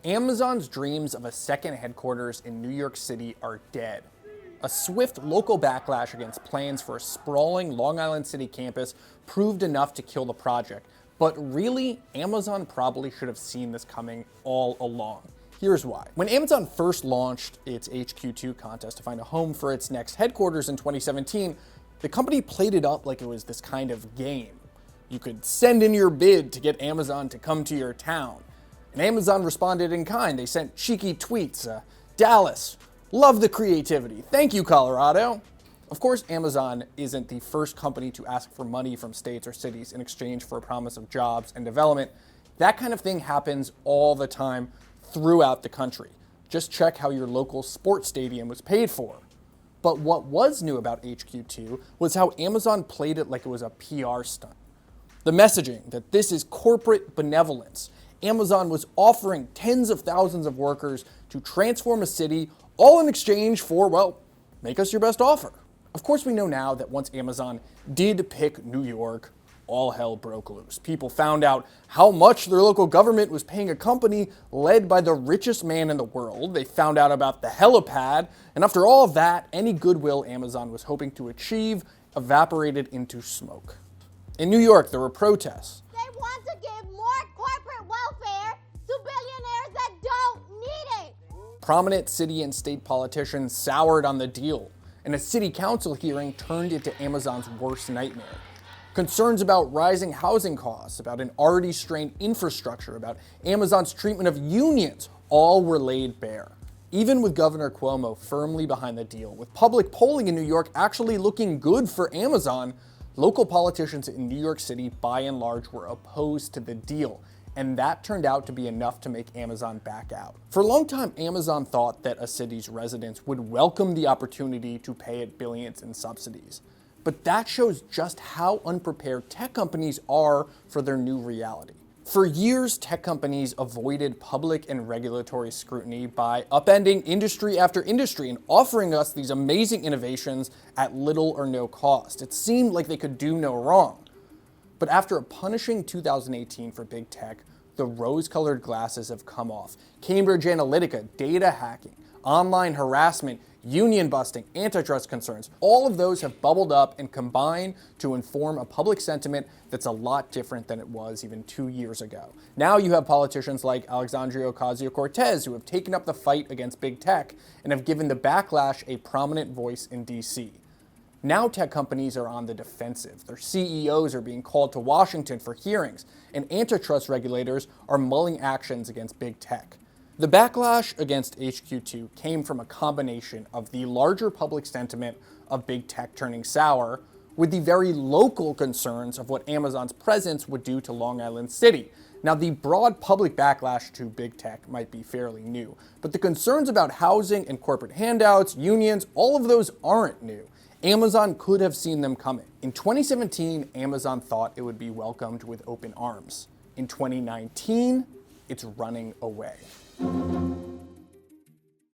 Amazon's dreams of a second headquarters in New York City are dead. A swift local backlash against plans for a sprawling Long Island City campus proved enough to kill the project. But really, Amazon probably should have seen this coming all along. Here's why. When Amazon first launched its HQ2 contest to find a home for its next headquarters in 2017, the company played it up like it was this kind of game. You could send in your bid to get Amazon to come to your town. And Amazon responded in kind. They sent cheeky tweets. Dallas, love the creativity. Thank you, Colorado. Of course, Amazon isn't the first company to ask for money from states or cities in exchange for a promise of jobs and development. That kind of thing happens all the time throughout the country. Just check how your local sports stadium was paid for. But what was new about HQ2 was how Amazon played it like it was a PR stunt. The messaging that this is corporate benevolence. Amazon was offering tens of thousands of workers to transform a city, all in exchange for, well, make us your best offer. Of course, we know now that once Amazon did pick New York, all hell broke loose. People found out how much their local government was paying a company led by the richest man in the world. They found out about the helipad, and after all of that, any goodwill Amazon was hoping to achieve evaporated into smoke. In New York, there were protests. They want to give more corporate welfare to billionaires that don't need it. Prominent city and state politicians soured on the deal, and a city council hearing turned into Amazon's worst nightmare. Concerns about rising housing costs, about an already strained infrastructure, about Amazon's treatment of unions, all were laid bare. Even with Governor Cuomo firmly behind the deal, with public polling in New York actually looking good for Amazon, local politicians in New York City, by and large, were opposed to the deal, and that turned out to be enough to make Amazon back out. For a long time, Amazon thought that a city's residents would welcome the opportunity to pay it billions in subsidies. But that shows just how unprepared tech companies are for their new reality. For years, tech companies avoided public and regulatory scrutiny by upending industry after industry and offering us these amazing innovations at little or no cost. It seemed like they could do no wrong. But after a punishing 2018 for big tech, the rose-colored glasses have come off. Cambridge Analytica, data hacking, online harassment, union busting, antitrust concerns, all of those have bubbled up and combined to inform a public sentiment that's a lot different than it was even 2 years ago. Now you have politicians like Alexandria Ocasio-Cortez who have taken up the fight against big tech and have given the backlash a prominent voice in DC. Now tech companies are on the defensive. Their CEOs are being called to Washington for hearings, and antitrust regulators are mulling actions against big tech. The backlash against HQ2 came from a combination of the larger public sentiment of big tech turning sour with the very local concerns of what Amazon's presence would do to Long Island City. Now, the broad public backlash to big tech might be fairly new, but the concerns about housing and corporate handouts, unions, all of those aren't new. Amazon could have seen them coming. In 2017, Amazon thought it would be welcomed with open arms. In 2019, it's running away.